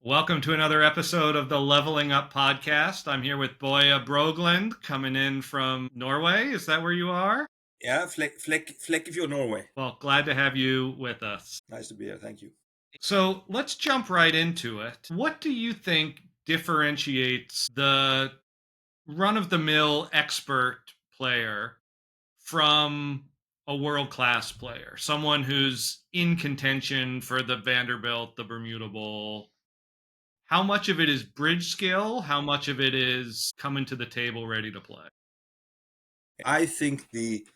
Welcome to another episode of the Leveling Up podcast. I'm here with Boye Brogeland, coming in from Norway. Is that where you are? Yeah, Flekkefjord, Norway. Well, glad to have you with us. Nice to be here. Thank you. So let's jump right into it. What do you think differentiates the run of the mill expert player from a world class player? Someone who's in contention for the Vanderbilt, the Bermuda Bowl. How much of it is bridge skill? How much of it is coming to the table ready to play? I think the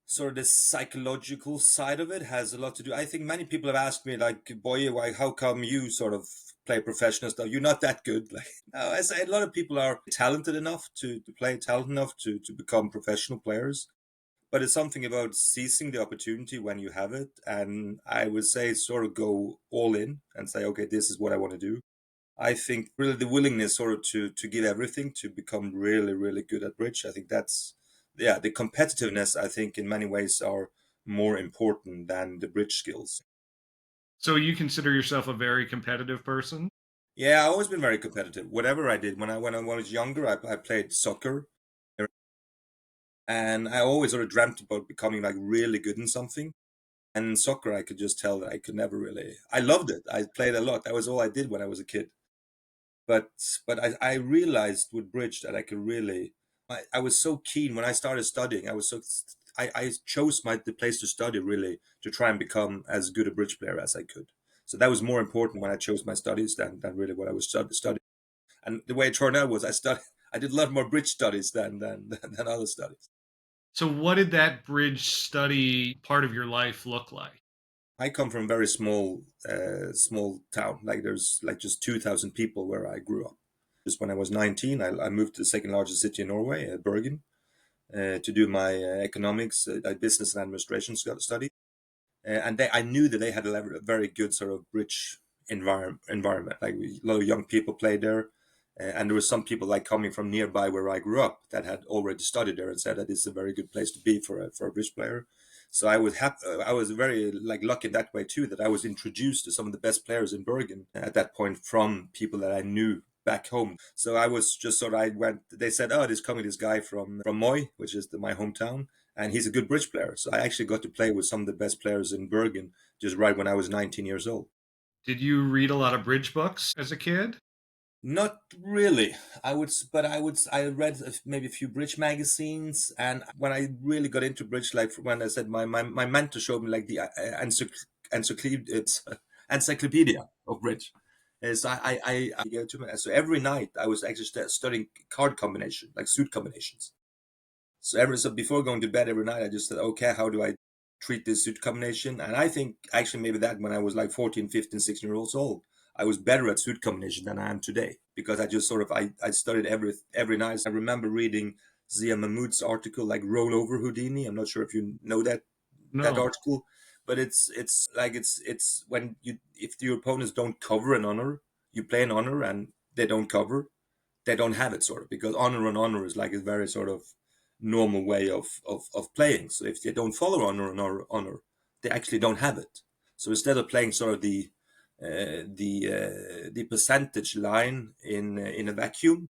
sort of the psychological side of it has a lot to do. I think many people have asked me, like, Boye, why, how come you sort of play professional stuff? You're not that good. Like, no, I say a lot of people are talented enough to play, talented enough to become professional players. But it's something about seizing the opportunity when you have it. And I would say sort of go all in and say, okay, this is what I want to do. I think really the willingness sort of to give everything to become really, really good at bridge. I think that's, yeah, the competitiveness, I think, in many ways are more important than the bridge skills. So you consider yourself a very competitive person? Yeah, I've always been very competitive. Whatever I did when I was younger, I played soccer, and I always sort of dreamt about becoming like really good in something. And in soccer, I could just tell that I could never really. I loved it. I played a lot. That was all I did when I was a kid. but I realized with bridge that I could really. I was so keen when I started studying. I chose the place to study really to try and become as good a bridge player as I could. So that was more important when I chose my studies than really what I was studying. And the way it turned out was I did a lot more bridge studies than other studies. So what did that bridge study part of your life look like? I come from a very small town. Like there's like just 2,000 people where I grew up. Just when I was 19, I moved to the second largest city in Norway, Bergen, to do my economics, business and administration study. I knew that they had a very good sort of rich environment. Like a lot of young people played there, and there were some people like coming from nearby where I grew up that had already studied there and said that it's a very good place to be for a bridge player. So I was very like lucky that way too, that I was introduced to some of the best players in Bergen at that point from people that I knew back home. So I was just sort of I went. They said, "Oh, there's coming this guy from Moy, which is my hometown, and he's a good bridge player." So I actually got to play with some of the best players in Bergen just right when I was 19 years old. Did you read a lot of bridge books as a kid? Not really. I read maybe a few bridge magazines, and when I really got into bridge, like when I said my mentor showed me like the encyclopedia of bridge. So I go to so every night I was actually studying card combination, like suit combinations. So before going to bed every night, I just said, okay, how do I treat this suit combination? And I think actually maybe that when I was like 14, 15, 16 years old, I was better at suit combination than I am today because I just sort of I studied every night. I remember reading Zia Mahmood's article like Roll Over Houdini. I'm not sure if you know that No. article, but it's when you if your opponents don't cover an honor, you play an honor and they don't cover, they don't have it sort of because honor and honor is like a very sort of normal way of playing. So if they don't follow honor, they actually don't have it. So instead of playing sort of the percentage line in a vacuum,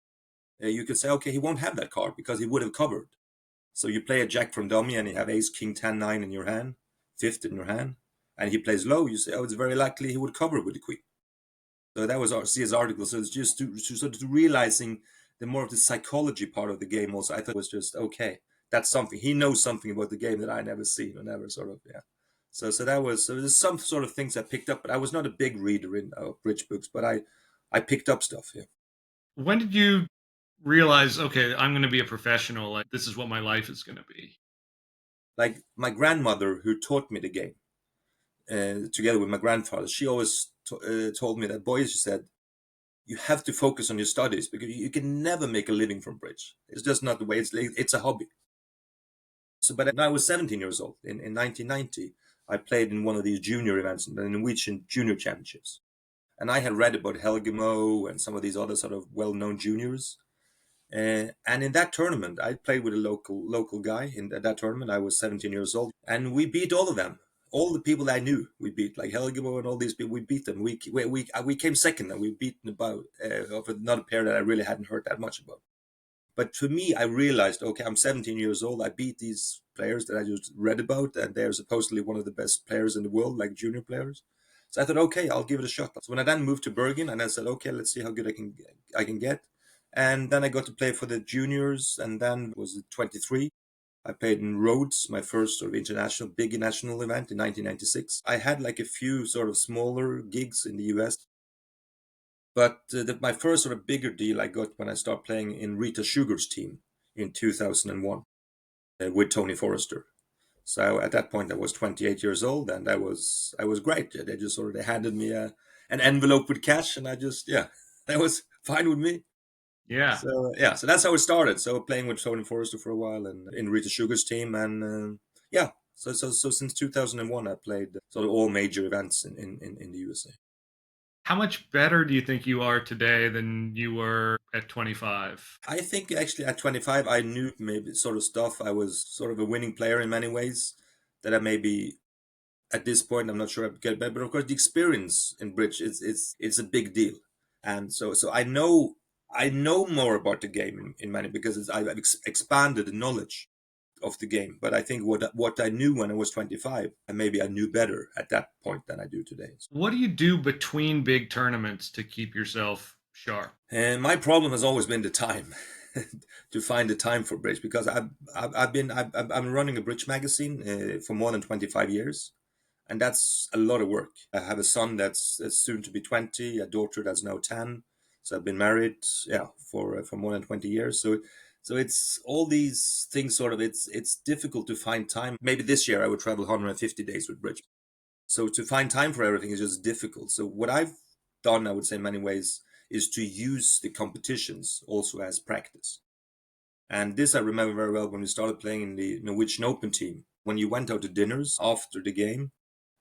you could say, okay, he won't have that card because he would have covered. So you play a jack from dummy and you have ace, king, 10, 9 in your hand, fifth in your hand, and he plays low. You say, oh, it's very likely he would cover with the queen. So that was C's article. So it's just to sort of realizing the more of the psychology part of the game. Also, I thought was just okay. That's something he knows something about the game that I never seen or never sort of So that was so there's some sort of things I picked up, but I was not a big reader in bridge books, but I picked up stuff. Yeah, When did you realize, okay, I'm going to be a professional? Like, this is what my life is going to be? like my grandmother who taught me the game, together with my grandfather. She always told me that boys, she said, you have to focus on your studies because you can never make a living from bridge. It's just not the way it's a hobby. So, but when I was 17 years old in 1990, I played in one of these junior events, the Norwegian Junior Championships. And I had read about Helgemo and some of these other sort of well-known juniors. And in that tournament, I played with a local guy. In that tournament, I was 17 years old, and we beat all of them. all the people that I knew, we beat, like Helgemo and all these people. We beat them. We came second, and we beaten about of another pair that I really hadn't heard that much about. But for me, I realized, okay, I'm 17 years old. I beat these players that I just read about, and they're supposedly one of the best players in the world, like junior players. So I thought, okay, I'll give it a shot. So when I then moved to Bergen, and I said, okay, let's see how good I can get. And then I got to play for the juniors, and then was 23. I played in Rhodes, my first sort of international, big national event in 1996. I had like a few sort of smaller gigs in the US, but my first sort of bigger deal I got when I started playing in Rita Sugar's team in 2001 with Tony Forrester. So at that point, I was 28 years old, and I was great. They just sort of they handed me an envelope with cash, and I just that was fine with me. Yeah. So so that's how it started. So playing with Tony Forrester for a while, and in Rita Sugar's team, and So since 2001, I played sort of all major events in the USA. How much better do you think you are today than you were at 25? I think actually at 25, I knew maybe sort of stuff. I was sort of a winning player in many ways that I maybe at this point I'm not sure I get better. But of course, the experience in bridge is a big deal, and so I know more about the game in many because I've expanded the knowledge of the game. But I think what I knew when I was 25, and maybe I knew better at that point than I do today. What do you do between big tournaments to keep yourself sharp? And my problem has always been the time, to find the time for bridge because I'm running a bridge magazine for more than 25 years, and that's a lot of work. I have a son that's soon to be 20, a daughter that's now 10. So I've been married, for more than 20 years. So it's all these things. Sort of, it's difficult to find time. Maybe this year I would travel 150 days with bridge. So to find time for everything is just difficult. So what I've done, I would say, in many ways, is to use the competitions also as practice. And this I remember very well when we started playing in the Norwegian Open team. When you went out to dinners after the game,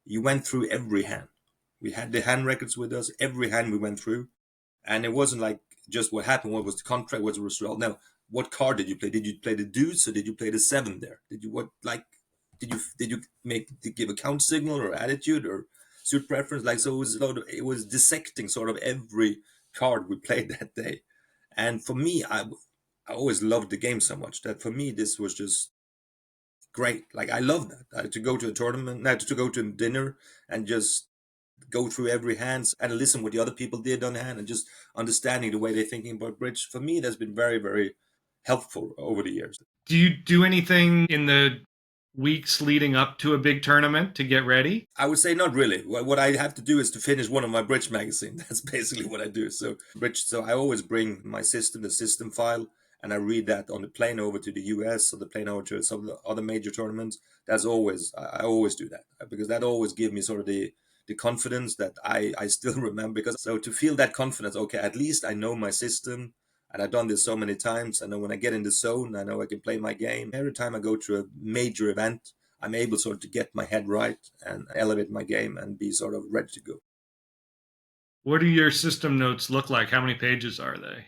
you went through every hand. We had the hand records with us, every hand we went through. And it wasn't like just what happened, what was the contract, what was the result. No, what card did you play? Did you play the deuce or did you play the seven there? Did you give a count signal or attitude or suit preference? Like so it was dissecting sort of every card we played that day. And for me, I always loved the game so much that for me this was just great. Like I love that. To go to a tournament, now to go to dinner and just go through every hand and listen what the other people did on the hand and just understanding the way they're thinking about bridge. For me, that's been very, very helpful over the years. Do you do anything in the weeks leading up to a big tournament to get ready? I would say not really. What I have to do is to finish one of my bridge magazine. That's basically what I do. So bridge. So I always bring my system, the system file, and I read that on the plane over to the US or the plane over to some of the other major tournaments. That's always I always do that because that always gives me sort of the confidence that I still remember. Because so to feel that confidence, okay, at least I know my system. And I've done this so many times. I know when I get in the zone, I know I can play my game. Every time I go to a major event, I'm able sort of to get my head right and elevate my game and be sort of ready to go. What do your system notes look like? How many pages are they?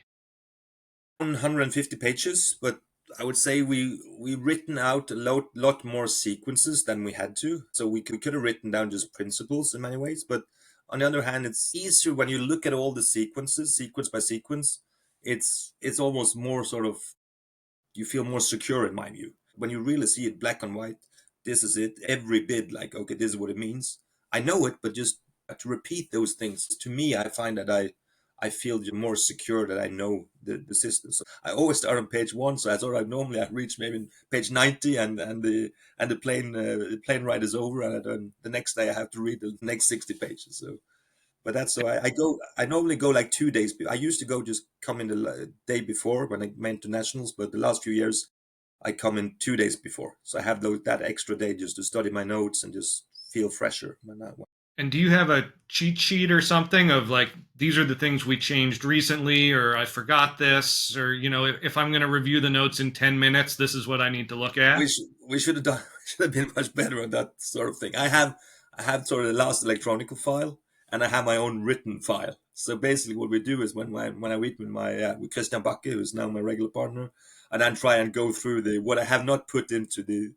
150 pages, but I would say we written out a lot more sequences than we had to. So we could have written down just principles in many ways, but on the other hand, it's easier when you look at all the sequences, sequence by sequence. It's almost more sort of you feel more secure in my view when you really see it black and white. This is it, every bit. Like okay, this is what it means. I know it, but just to repeat those things to me, I find that I feel more secure that I know the system. So I always start on page one. So that's all right. Normally I reach maybe page 90, and the plane ride is over, and then the next day I have to read the next 60 pages. So but that's so I normally go like 2 days. I used to go just come in the day before when I went to nationals, but the last few years I come in 2 days before. So I have that extra day just to study my notes and just feel fresher when I. And do you have a cheat sheet or something of like, these are the things we changed recently, or I forgot this, or, if I'm going to review the notes in 10 minutes, this is what I need to look We at? should we should have done should have been much better on that sort of thing. I have sort of the last electronic file, and I have my own written file. So basically, what we do is when I meet with my with Christian Bakke, who's now my regular partner, and then try and go through the what I have not put into the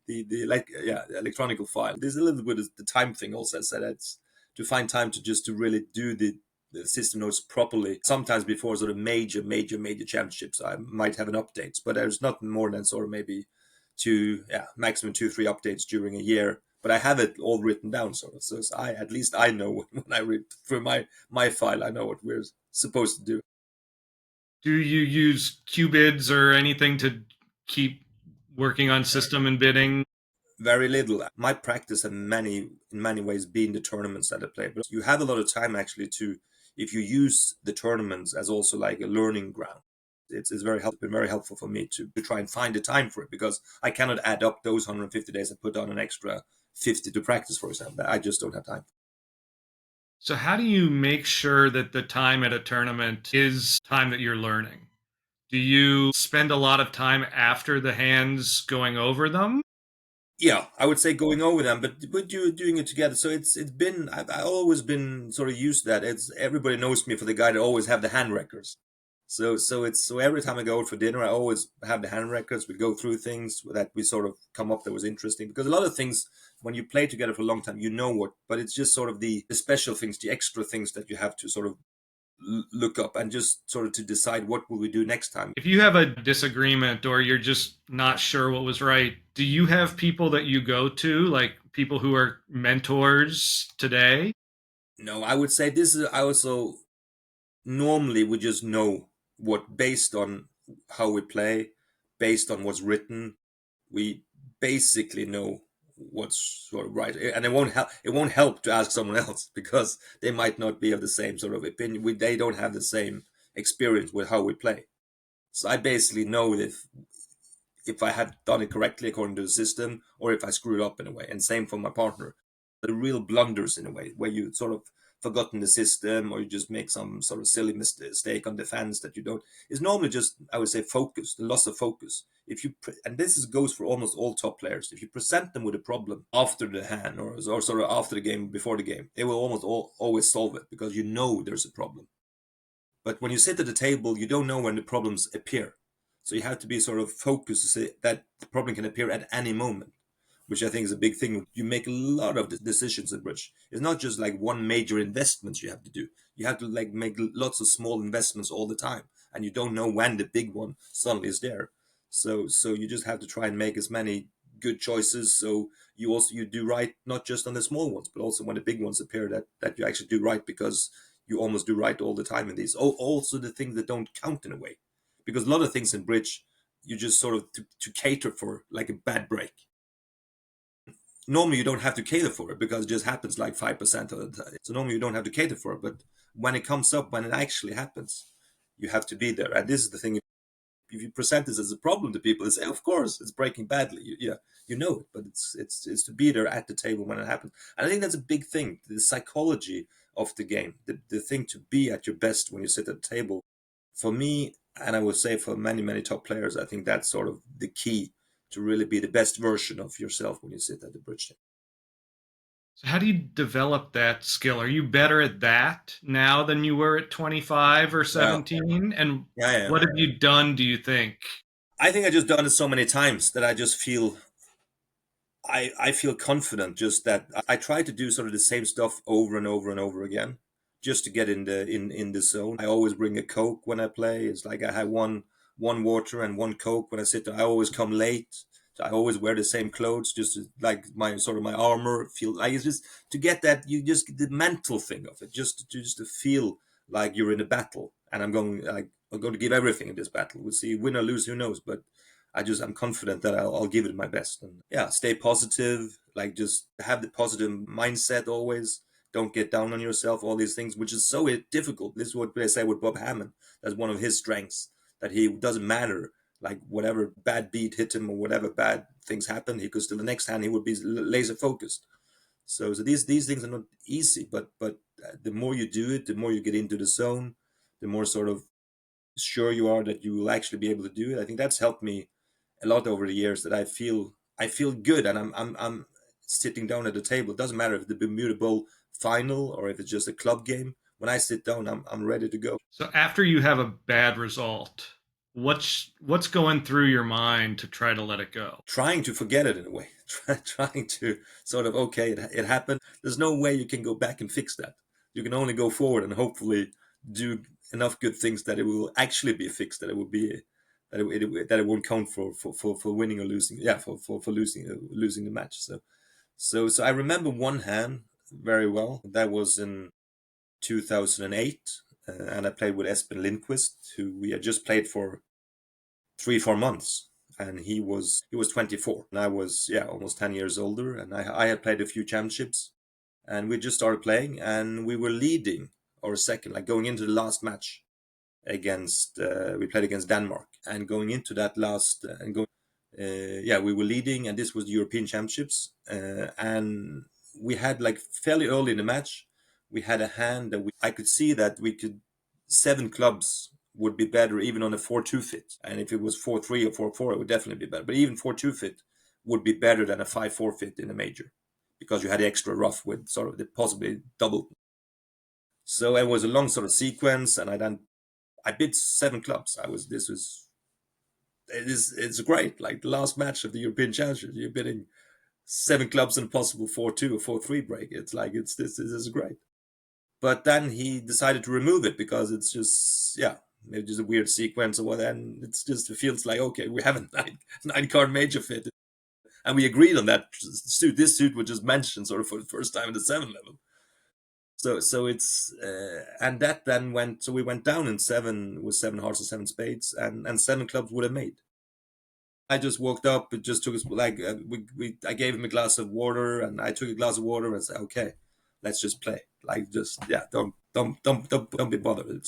like the electronic file. There's a little bit of the time thing also. I said it's to find time to just to really do the system notes properly. Sometimes before sort of major championships, I might have an update, but there's not more than sort of maybe maximum 2-3 updates during a year. But I have it all written down, sort of. So I at least I know when I read through my file, I know what we're supposed to do. Do you use qubits or anything to keep working on system and bidding? Very little. My practice in many ways been the tournaments that I play, but you have a lot of time actually to if you use the tournaments as also like a learning ground. It's been very helpful for me to try and find the time for it because I cannot add up those 150 days and put on an extra 50 to practice, for example. I just don't have time. So, how do you make sure that the time at a tournament is time that you're learning? Do you spend a lot of time after the hands going over them? Yeah, I would say going over them, but you doing it together. So it's been I've always been sort of used to that. It's everybody knows me for the guy that always have the hand records. So every time I go out for dinner, I always have the hand records. We go through things that we sort of come up that was interesting because a lot of things when you play together for a long time, you know what, but it's just sort of the special things, the extra things that you have to sort of look up and just sort of to decide what will we do next time. If you have a disagreement or you're just not sure what was right, do you have people that you go to, like people who are mentors today? No, I would say this is I also normally we just know what based on how we play, based on what's written, we basically know what's sort of right, and it won't help to ask someone else because they might not be of the same sort of opinion. They don't have the same experience with how we play. So I basically know if I had done it correctly according to the system or if I screwed up in a way. And same for my partner. The real blunders in a way where you sort of forgotten the system or you just make some sort of silly mistake on defense that you don't is normally just I would say focus, the loss of focus. If you and this goes for almost all top players. If you present them with a problem after the hand or sort of after the game, before the game, they will always solve it because you know there's a problem. But when you sit at the table, you don't know when the problems appear. So you have to be sort of focused to say that the problem can appear at any moment, which I think is a big thing. You make a lot of decisions at bridge. It's not just like one major investment you have to do. You have to like make lots of small investments all the time, and you don't know when the big one suddenly is there. So you just have to try and make as many good choices. So you do right, not just on the small ones, but also when the big ones appear that you actually do right because you almost do right all the time in these. Also the things that don't count in a way, because a lot of things in bridge you just sort of to cater for like a bad break. Normally you don't have to cater for it because it just happens like 5% of the time. So normally you don't have to cater for it, but when it comes up, when it actually happens, you have to be there. And this is the thing: if you present this as a problem to people, they say, "Of course, it's breaking badly." You know it, but it's to be there at the table when it happens. And I think that's a big thing: the psychology of the game, the thing to be at your best when you sit at the table. For me, and I would say for many top players, I think that's sort of the key to really be the best version of yourself when you sit at the bridge table. So, how do you develop that skill? Are you better at that now than you were at 25 or Yeah, 17? And yeah. what have you done, do you think? I think I just done it so many times that I just feel I feel confident just that I try to do sort of the same stuff over and over and over again just to get in the zone. I always bring a Coke when I play. It's like I have one water and one Coke when I sit there. I always come late. So I always wear the same clothes, just like my sort of my armor. Feel like it's just to get that you just the mental thing of it, just to feel like you're in a battle, and I'm going to give everything in this battle. We'll see, win or lose, who knows, but I'm confident that I'll give it my best and yeah, stay positive. Like just have the positive mindset always. Don't get down on yourself. All these things, which is so difficult. This is what they say with Bob Hammond. That's one of his strengths. That he doesn't matter like whatever bad beat hit him or whatever bad things happen. He could still the next hand he would be laser focused. So these things are not easy, but the more you do it, the more you get into the zone, the more sort of sure you are that you will actually be able to do it. I think that's helped me a lot over the years that I feel good and I'm sitting down at the table. It doesn't matter if the Bermuda Bowl final or if it's just a club game. When I sit down, I'm ready to go. So, after you have a bad result, What's going through your mind to try to let it go? Trying to forget it in a way. Trying to sort of, okay, it happened. There's no way you can go back and fix that. You can only go forward and hopefully do enough good things that it will actually be fixed, that it will be that it won't count for winning or losing. Yeah, for losing the match. So I remember one hand very well. That was in 2008, and I played with Espen Lindquist, who we had just played for 3 4 months, and he was 24, and I was, yeah, almost 10 years older, and I had played a few championships, and we just started playing, and we were leading or second, like going into the last match against we played against Denmark, and going into that last and going yeah, we were leading, and this was the European Championships, and we had, like, fairly early in the match, we had a hand that I could see that we could 7 clubs would be better even on a 4-2 fit, and if it was 4-3 or 4-4, it would definitely be better. But even 4-2 fit would be better than a 5-4 fit in a major, because you had the extra rough with sort of the possibly double. So it was a long sort of sequence, and I bid 7 clubs. This was it's great. Like the last match of the European Championship, you're bidding 7 clubs in a possible 4-2 or 4-3 break. It's like this is great. But then he decided to remove it because it's just, yeah, maybe just a weird sequence or whatever. And it feels like, okay, we have a nine card major fit, and we agreed on that suit. This suit was just mentioned sort of for the first time in the 7 level. So it's and that then went. So we went down in 7 with 7 hearts and 7 spades, and 7 clubs would have made. I just walked up. It just took us, like, I gave him a glass of water, and I took a glass of water and said, "Okay, let's just play. Like, just, yeah, don't be bothered."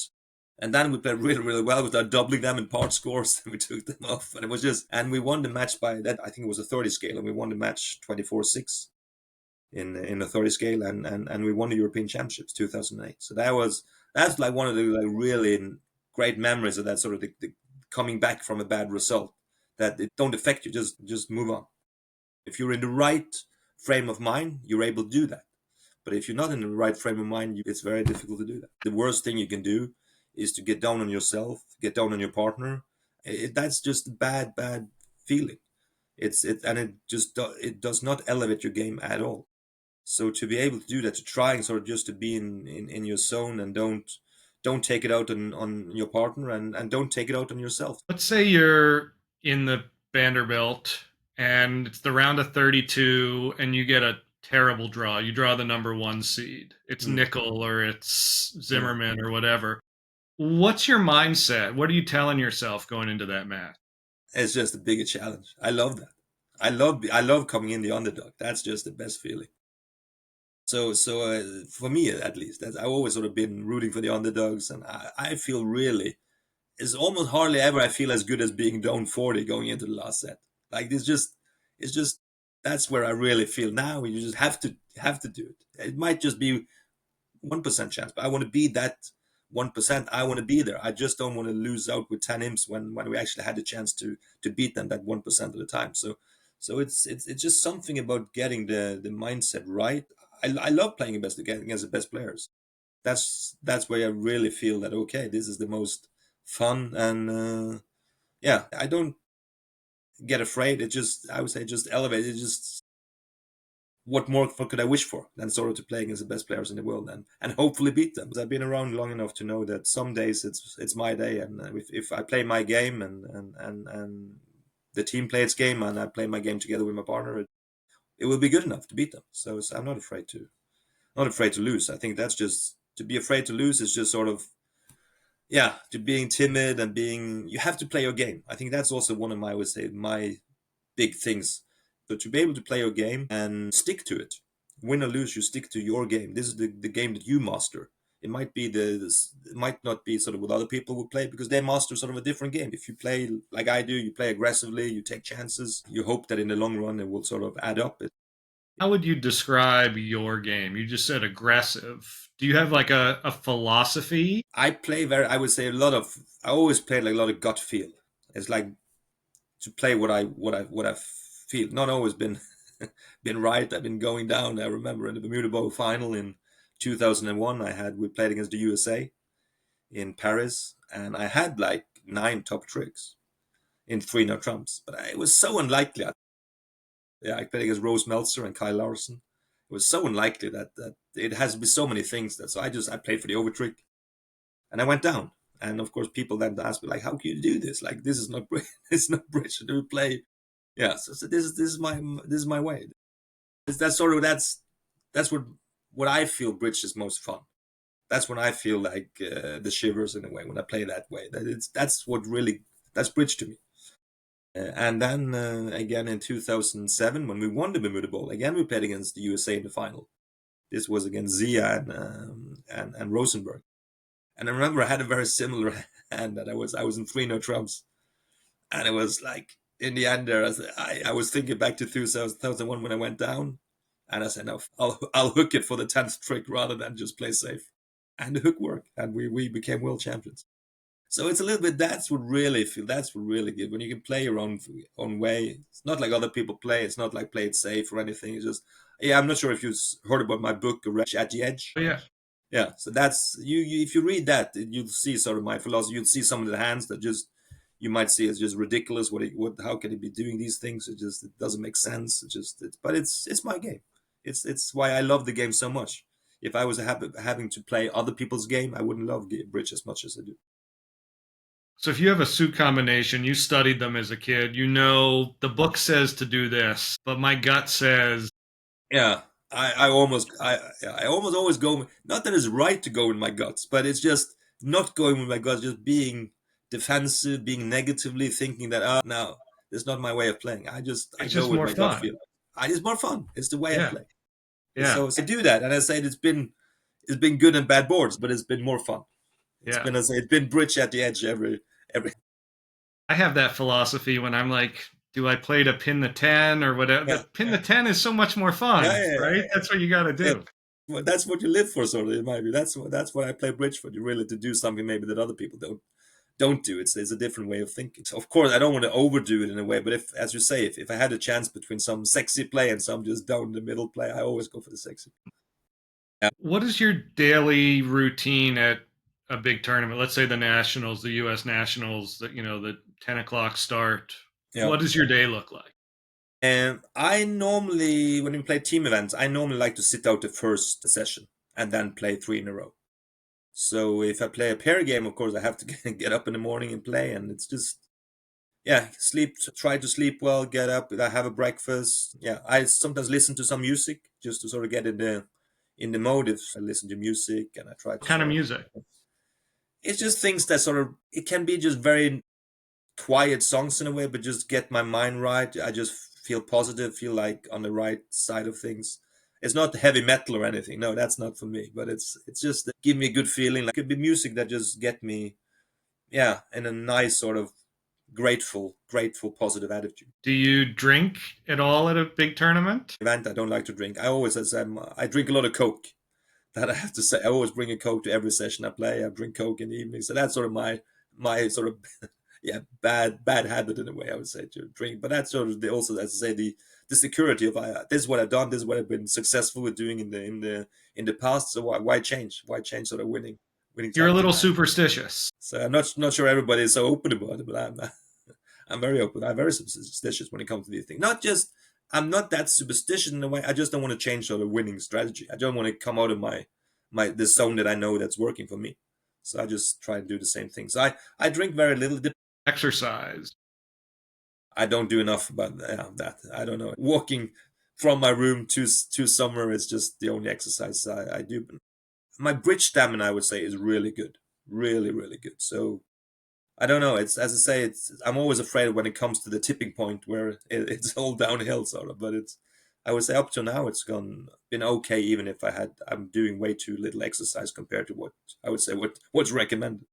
And then we played really really well without doubling them in part scores. And we took them off, and it was just, and we won the match by that. I think it was a 30 scale, and we won the match 24-6 in the 30 scale, and we won the European Championships 2008. So that's like one of the, like, really great memories of that sort of the coming back from a bad result, that it don't affect you. Just move on. If you're in the right frame of mind, you're able to do that. But if you're not in the right frame of mind, it's very difficult to do that. The worst thing you can do is to get down on yourself, get down on your partner. That's just a bad feeling. And it does not elevate your game at all. So to be able to do that, to try and sort of just to be in your zone, and don't take it out on your partner, and don't take it out on yourself. Let's say you're in the Vanderbilt and it's the round of 32 and you get a terrible draw. You draw the number 1 seed. It's Mm, Nickel or it's mm. Zimmerman or whatever. What's your mindset? What are you telling yourself going into that match? It's just a bigger challenge. I love that. I love coming in the underdog. That's just the best feeling. So for me, at least, I've always sort of been rooting for the underdogs, and I feel really, it's almost hardly ever I feel as good as being down 40 going into the last set. Like, it's just that's where I really feel now. You just have to do it. It might just be 1% chance, but I want to be that 1%. I want to be there. I just don't want to lose out with 10 imps when we actually had the chance to beat them that 1% of the time. So it's just something about getting the mindset right. I love playing against the best players. That's where I really feel that, okay, this is the most fun, and yeah, I don't get afraid. It just, I would say, just elevate. It just, what more could I wish for than sort of to play against the best players in the world, and hopefully beat them. Because I've been around long enough to know that some days it's my day, and if I play my game, and the team play its game, and I play my game together with my partner, it will be good enough to beat them. So I'm not afraid to lose. I think that's just, to be afraid to lose is just sort of, yeah, to being timid, and being, you have to play your game. I think that's also one of my, I would say, my big things. So to be able to play your game and stick to it, win or lose, you stick to your game. This is the game that you master. It might be it might not be sort of what other people would play, because they master sort of a different game. If you play like I do, you play aggressively, you take chances, you hope that in the long run it will sort of add up. How would you describe your game? You just said aggressive. Do you have like a philosophy? I play I would say, I always play like a lot of gut feel. It's like to play what I feel. Not always been been right. I've been going down. I remember in the Bermuda Bowl final in 2001, we played against the USA in Paris, and I had, like, 9 top tricks in 3-0 trumps. But it was so unlikely. Yeah, I played against Rose Meltzer and Kyle Larson. It was so unlikely that it has been so many things that, so I played for the over trick, and I went down. And of course, people then asked me like, "How can you do this? Like, this is not it's not bridge to play." Yeah, so this is my way. That's sort of that's what I feel bridge is most fun. That's when I feel like the shivers in a way when I play that way. That's bridge to me. And then again in 2007 when we won the Bermuda Bowl, again we played against the USA in the final. This was against Zia and Rosenberg. And I remember I had a very similar hand that I was in 3-0 trumps, and it was like in the end there I was thinking back to 2001 when I went down, and I said no, I'll hook it for the 10th trick rather than just play safe, and the hook worked, and we became world champions. So it's a little bit that's what really good when you can play your own way. It's not like other people play. It's not like play it safe or anything. It's just I'm not sure if you heard about my book At the Edge. Oh, yeah. Yeah, so that's you. If you read that, you'll see sort of my philosophy. You'll see some of the hands that just you might see as just ridiculous. How can he be doing these things? It doesn't make sense. But it's my game. It's why I love the game so much. If I was having to play other people's game, I wouldn't love bridge as much as I do. So if you have a suit combination, you studied them as a kid, you know the book says to do this, but my gut says Yeah, I almost always go. Not that it's right to go with my guts, but it's just not going with my guts. Just being defensive, being negatively thinking that no, that's not my way of playing. I it's go just with more my gut fun. feel. It's more fun. It's the way I Yeah. play. Yeah. So I do that, and I say it's been good and bad boards, but it's been more fun. Yeah. It's been bridge at the edge every. I have that philosophy when I'm like, do I play to pin the 10 or whatever? Yeah, The pin the 10 is so much more fun, right? yeah. That's what you got to Yeah. do. Well, that's what you live for, sort of. In my view, that's what I play bridge for. You really to do something maybe that other people don't do. It's a different way of thinking. So of course, I don't want to overdo it in a way, but if, as you say, if I had a chance between some sexy play and some just down the middle play, I always go for the sexy. Yeah, What is your daily routine at a big tournament? Let's say the Nationals, the U.S. Nationals, the 10 o'clock start. yeah. What does your day look like? And I normally, when we play team events, I normally like to sit out the first session and then play 3 in a row. So if I play a pair game, of course, I have to get up in the morning and play, and it's just sleep. Try to sleep well, get up. I have a breakfast. Yeah, I sometimes listen to some music just to sort of get in the mode. If I listen to music and I try What to kind of sort of, music? it's just things that sort of it can be just very quiet songs in a way, but just get my mind right. I just feel positive, feel like on the right side of things. It's not heavy metal or anything. No, that's not for me. But it's just give me a good feeling. Like it could be music that just get me, in a nice sort of grateful, positive attitude. Do you drink at all at a big tournament? Event, I don't like to drink. I always, as I drink a lot of Coke. That I have to say, I always bring a Coke to every session I play. I drink Coke in the evening, so that's sort of my sort of bad habit in a way, I would say, to drink. But that's sort of also, as I say, the security of this is what I've done, this is what I've been successful with doing in the past. So why change? Why change sort of winning You're a little championships? superstitious. So I'm not sure everybody is so open about it, but I'm very open. I'm very superstitious when it comes to these things. Not just I'm not that superstitious in a way. I just don't want to change sort of winning strategy. I don't want to come out of my the zone that I know that's working for me. So I just try to do the same thing. So I drink very little. Exercise. I don't do enough about that. I don't know. Walking from my room to somewhere is just the only exercise I do. My bridge stamina, I would say, is really good, really really good. So I don't know. It's as I say, I'm always afraid when it comes to the tipping point where it's all downhill sort of. But I would say up to now it's been okay, even if I'm doing way too little exercise compared to what I would say what's recommended.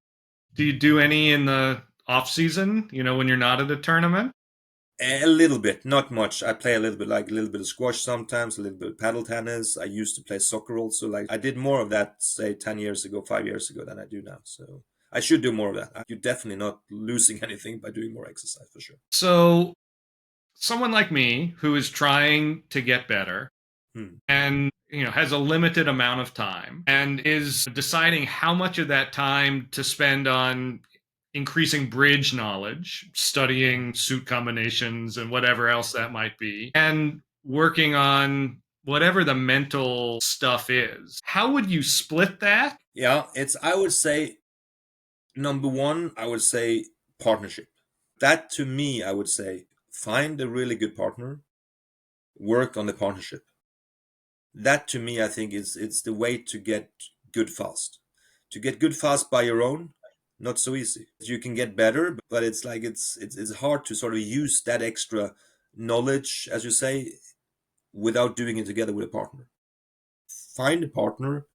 Do you do any in the off season? When you're not at a tournament? A little bit, not much. I play a little bit, like a little bit of squash sometimes, a little bit of paddle tennis. I used to play soccer also. Like I did more of that, say 10 years ago, 5 years ago than I do now. So I should do more of that. You're definitely not losing anything by doing more exercise for sure. So, someone like me who is trying to get better Hmm. and has a limited amount of time and is deciding how much of that time to spend on increasing bridge knowledge, studying suit combinations and whatever else that might be, and working on whatever the mental stuff is. How would you split that? Yeah, it's, I would say, number one, I would say partnership. That to me, I would say, find a really good partner, work on the partnership. That to me, I think is it's the way to get good fast. To get good fast by your own, not so easy. You can get better, but it's like it's hard to sort of use that extra knowledge, as you say, without doing it together with a partner. Find a partner,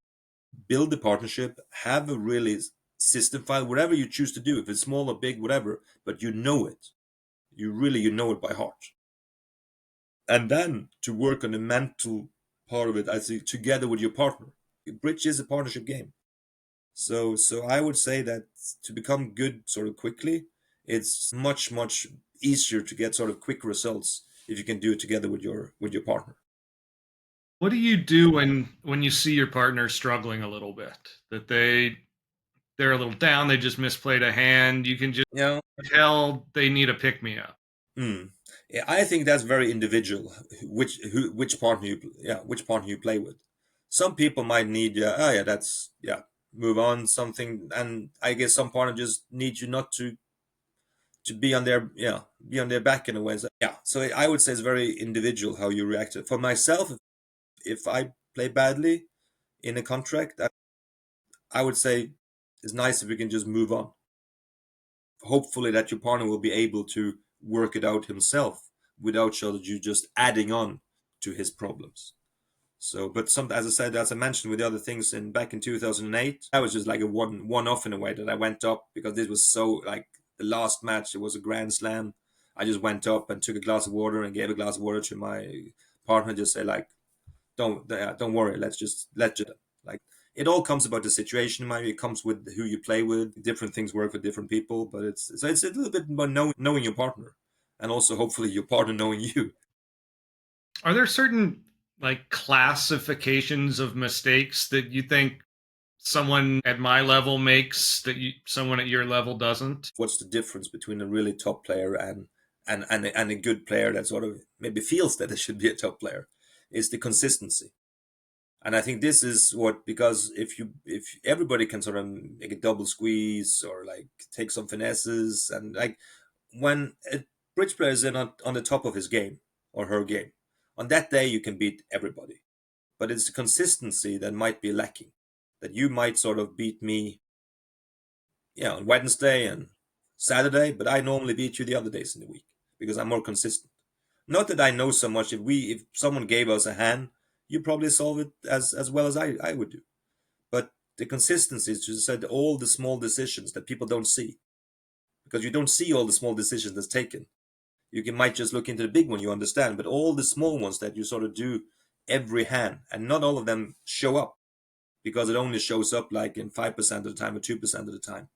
build a partnership, have a really system file, whatever you choose to do, if it's small or big, whatever, but you know it. You know it by heart. And then to work on the mental part of it, I think, together with your partner. Bridge is a partnership game. So I would say that to become good sort of quickly, it's much easier to get sort of quick results if you can do it together with your partner. What do you do when you see your partner struggling a little bit? That they're a little down, they just misplayed a hand. You can just You know, tell they need a pick me up. mm, yeah, I think that's very individual. Which partner which partner you play with. Some people might need, oh yeah, that's, yeah, move on something, and I guess some partner just need you not to be on their, be on their back in a way. So, yeah, so I would say it's very individual how you react to it. For myself, if I play badly in a contract, I would say it's nice if we can just move on. Hopefully that your partner will be able to work it out himself without sort of you just adding on to his problems. So, but some, as I said, as I mentioned with the other things, in back in 2008, I was just like a one off in a way that I went up because this was so like the last match. It was a grand slam. I just went up and took a glass of water and gave a glass of water to my partner. Just say like, don't worry. Let's just like, it all comes about the situation. Maybe it comes with who you play with. Different things work for different people, but it's a little bit about knowing your partner, and also hopefully your partner knowing you. Are there certain like classifications of mistakes that you think someone at my level makes that someone at your level doesn't? What's the difference between a really top player and a good player that sort of maybe feels that they should be a top player? Is the consistency. And I think this is what, because if everybody can sort of make a double squeeze or like take some finesses, and like when a bridge player is on the top of his game or her game, on that day you can beat everybody. But it's the consistency that might be lacking. That you might sort of beat me, on Wednesday and Saturday, but I normally beat you the other days in the week because I'm more consistent. Not that I know so much. If someone gave us a hand, you probably solve it as well as I would do. But the consistency is just said all the small decisions that people don't see, because you don't see all the small decisions that's taken. Might just look into the big one, you understand, but all the small ones that you sort of do every hand, and not all of them show up because it only shows up like in 5% of the time or 2% of the time.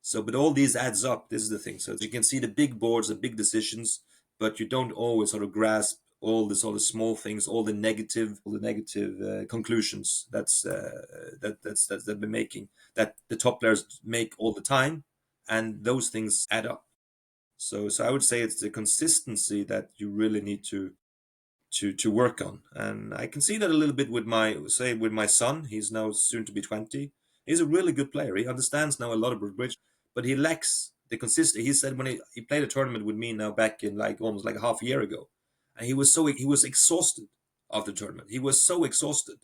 So, but all these adds up. This is the thing. So you can see the big boards, the big decisions, but you don't always sort of grasp all the sort of small things, all the negative conclusions that's they've been making, that the top players make all the time, and those things add up. So I would say it's the consistency that you really need to work on. And I can see that a little bit with my son. He's now soon to be 20. He's a really good player. He understands now a lot of bridge, but he lacks the consistency. He said when he played a tournament with me now back in like almost like half a year ago, and he was exhausted after the tournament. He was so exhausted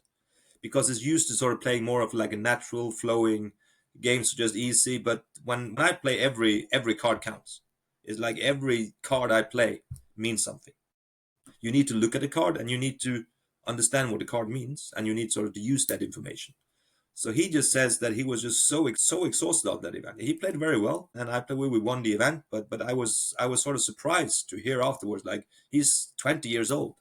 because he's used to sort of playing more of like a natural flowing games, just easy. But when I play, every card counts. It's like every card I play means something. You need to look at the card and you need to understand what the card means, and you need sort of to use that information. So he just says that he was just so exhausted of that event. He played very well, and I played we won the event, but I was sort of surprised to hear afterwards, like, he's 20 years old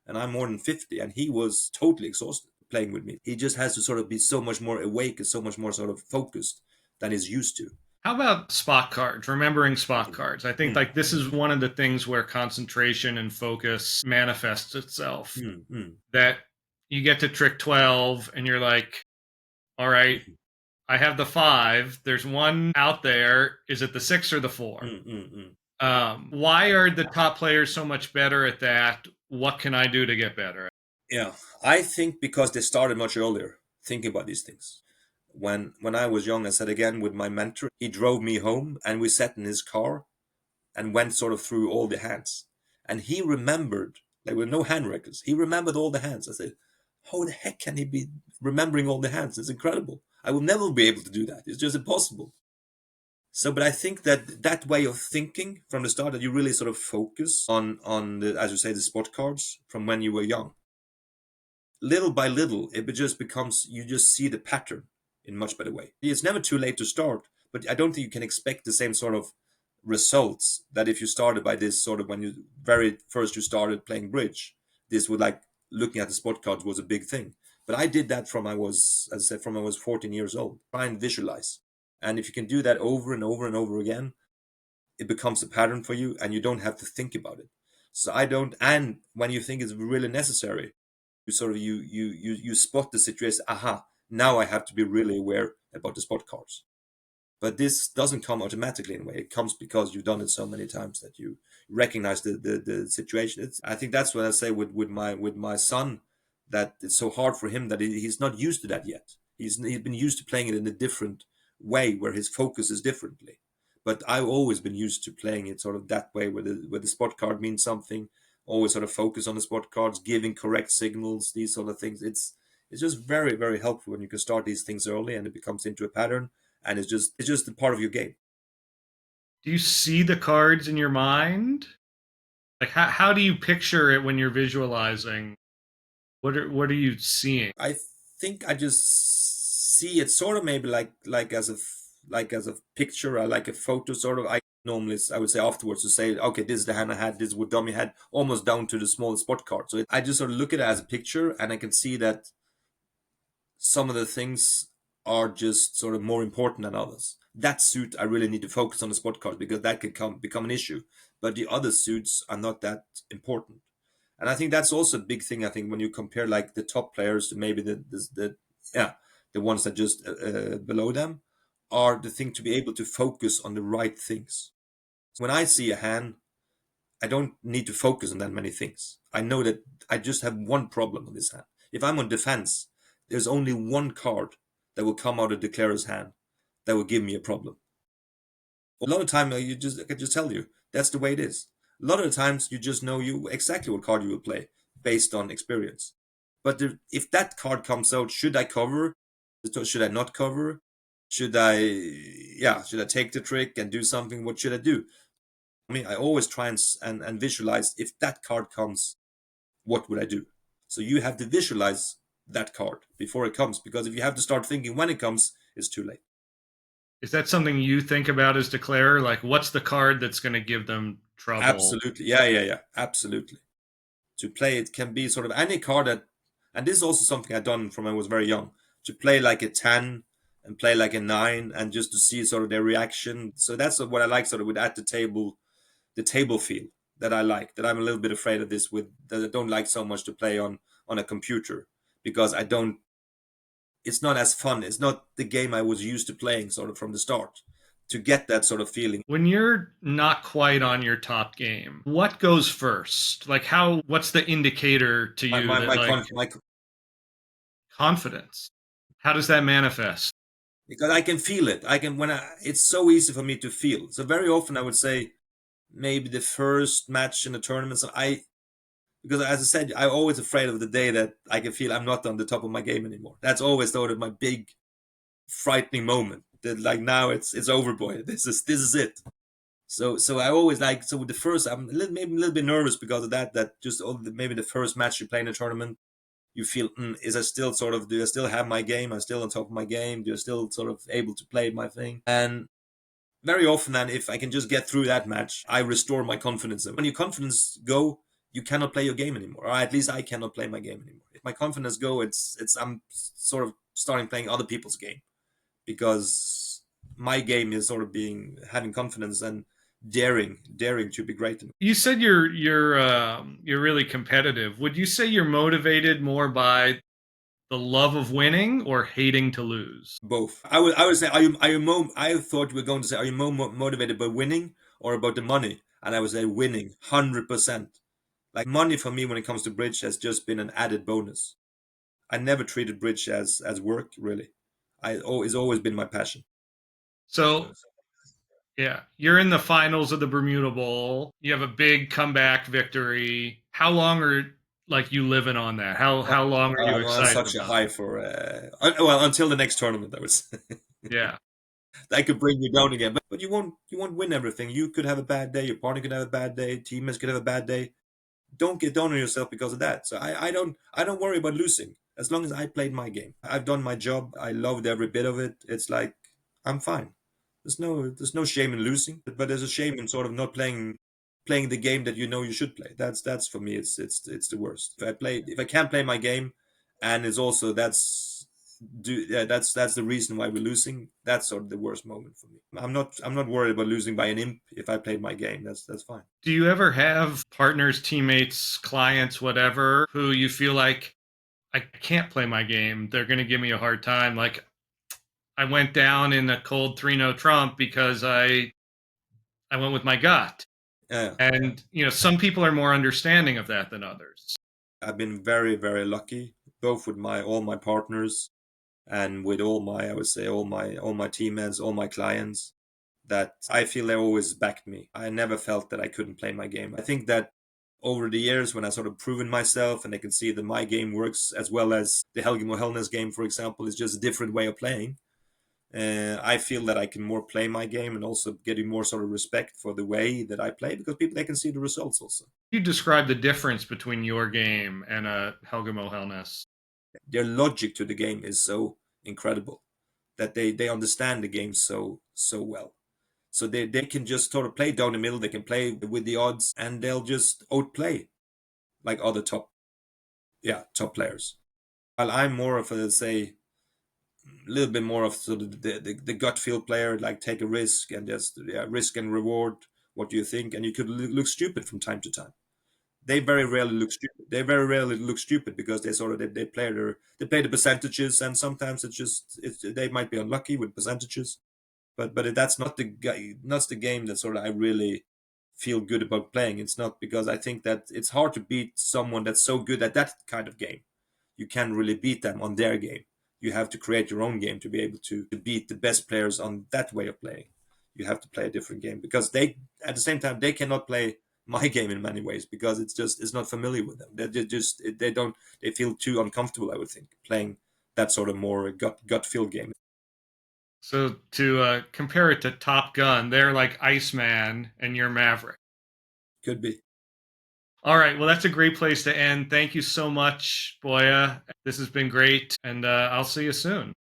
and I'm more than 50, and he was totally exhausted playing with me. He just has to sort of be so much more awake and so much more sort of focused than he's used to. How about spot cards? Remembering spot cards. I think Mm, like this is one of the things where concentration and focus manifests itself. mm, mm, That you get to trick 12 and you're like, all right, I have the 5. There's one out there. Is it the 6 or the 4? Mm, mm, mm. Why are the top players so much better at that? What can I do to get better? Yeah, I think because they started much earlier thinking about these things. When I was young, I said again with my mentor, he drove me home and we sat in his car and went sort of through all the hands. And he remembered, there were no hand records. He remembered all the hands. I said, how the heck can he be remembering all the hands? It's incredible. I will never be able to do that. It's just impossible. So, but I think that that way of thinking from the start, that you really sort of focus on the, as you say, the spot cards from when you were young. Little by little, it just becomes, you just see the pattern in much better way. It's never too late to start, but I don't think you can expect the same sort of results that if you started by this sort of when you very first you started playing bridge, this would like looking at the spot cards was a big thing. But I did that from I was, as I said, from I was 14 years old. Try and visualize. And if you can do that over and over and over again, it becomes a pattern for you and you don't have to think about it. So I don't, and when you think it's really necessary, you sort of you spot the situation. Aha, now I have to be really aware about the spot cards. But this doesn't come automatically in a way. It comes because you've done it so many times that you recognize the situation. I think that's what I say with my son, that it's so hard for him that he's not used to that yet. He's been used to playing it in a different way where his focus is differently. But I've always been used to playing it sort of that way, where the spot card means something. Always sort of focus on the spot cards, giving correct signals, these sort of things. It's just very, very helpful when you can start these things early and it becomes into a pattern, and it's just a part of your game. Do you see the cards in your mind? Like how do you picture it when you're visualizing? What are you seeing? I think I just see it sort of maybe like as a like as a picture or like a photo sort of. I normally I would say afterwards to say, okay, this is the hand I had, this is what dummy had, almost down to the smallest spot card. So I just sort of look at it as a picture, and I can see that some of the things are just sort of more important than others. That suit, I really need to focus on the spot cards because that could become an issue. But the other suits are not that important. And I think that's also a big thing. I think when you compare like the top players to maybe yeah, the ones that just below them, are the thing to be able to focus on the right things. When I see a hand, I don't need to focus on that many things. I know that I just have one problem on this hand. If I'm on defense, there's only one card that will come out of declarer's hand that will give me a problem. A lot of time, I can just tell you that's the way it is. A lot of the times, you just know you exactly what card you will play based on experience. But if that card comes out, should I cover? Should I not cover? Should I take the trick and do something? What should I do? I mean, I always try and visualize, if that card comes, what would I do? So you have to visualize that card before it comes, because if you have to start thinking when it comes, it's too late. Is that something you think about as declarer? Like, what's the card that's going to give them trouble? Absolutely. Yeah. Absolutely. To play it can be sort of any card that, and this is also something I've done from when I was very young, to play like a 10 and play like a 9 and just to see sort of their reaction. So that's what I like sort of with at the table feel that I like, that I'm a little bit afraid of this with, that I don't like so much to play on a computer, because I don't, it's not as fun. It's not the game I was used to playing sort of from the start, to get that sort of feeling. When you're not quite on your top game, what goes first? Like, what's the indicator to My, you my, that, my, like, con- my confidence? How does that manifest? Because I can feel it. It's so easy for me to feel. So very often I would say maybe the first match in the tournament. So because as I said, I'm always afraid of the day that I can feel I'm not on the top of my game anymore. That's always sort of my big frightening moment. That like now it's over, boy. This is it. So I always like, so with the first, maybe a little bit nervous because of that. That just maybe the first match you play in a tournament, you feel, is I still sort of, do I still have my game? I'm still on top of my game. Do I still sort of able to play my thing? And very often, then, if I can just get through that match, I restore my confidence. And when your confidence go, you cannot play your game anymore, or at least I cannot play my game anymore. If my confidence go, it's I'm sort of starting playing other people's game, because my game is sort of being having confidence and daring to be great. You said you're really competitive. Would you say you're motivated more by The love of winning or hating to lose? Both. I would say, I thought you were going to say, are you more motivated by winning or about the money? And I would say winning, 100%. Like money for me when it comes to bridge has just been an added bonus. I never treated bridge as work really. It's always been my passion. So, yeah, you're in the finals of the Bermuda Bowl. You have a big comeback victory. How long are like you living on that? How long are you I'm on excited such a about high it? for well, until the next tournament. That was Yeah. that could bring you down again. But you won't win everything. You could have a bad day. Your partner could have a bad day. Teammates could have a bad day. Don't get down on yourself because of that. So I don't worry about losing as long as I played my game. I've done my job. I loved every bit of it. It's like I'm fine. There's no shame in losing, but there's a shame in sort of not playing the game that you know you should play. That's for me. It's the worst. If I can't play my game, and it's also that's the reason why we're losing. That's sort of the worst moment for me. I'm not worried about losing by an imp. If I played my game, that's fine. Do you ever have partners, teammates, clients, whatever, who you feel like I can't play my game? They're going to give me a hard time. Like I went down in a cold 3-0 Trump because I went with my gut. Yeah. And some people are more understanding of that than others. I've been very, very lucky, both with my all my partners and with I would say all my teammates, all my clients, that I feel they always backed me. I never felt that I couldn't play my game. I think that over the years, when I sort of proven myself and they can see that my game works as well as the Helge Mohelnes game, for example, is just a different way of playing. I feel that I can more play my game and also getting more sort of respect for the way that I play because people they can see the results also. You describe the difference between your game and a Helge Mohelnes. Their logic to the game is so incredible that they understand the game so well. So they can just sort of play down the middle, they can play with the odds, and they'll just outplay like other top players. While I'm more of a say a little bit more of sort of the gut feel player, like take a risk and just risk and reward. What do you think? And you could look stupid from time to time. They very rarely look stupid. They very rarely look stupid because they sort of they play the percentages, and sometimes they might be unlucky with percentages. But that's not the game that sort of I really feel good about playing. It's not because I think that it's hard to beat someone that's so good at that kind of game. You can't really beat them on their game. You have to create your own game to be able to beat the best players on that way of playing. You have to play a different game because they at the same time they cannot play my game in many ways because it's not familiar with them. They feel too uncomfortable. I would think playing that sort of more gut feel game. So to compare it to Top Gun, they're like Iceman and you're Maverick. Could be. All right. Well, that's a great place to end. Thank you so much, Boya. This has been great, and I'll see you soon.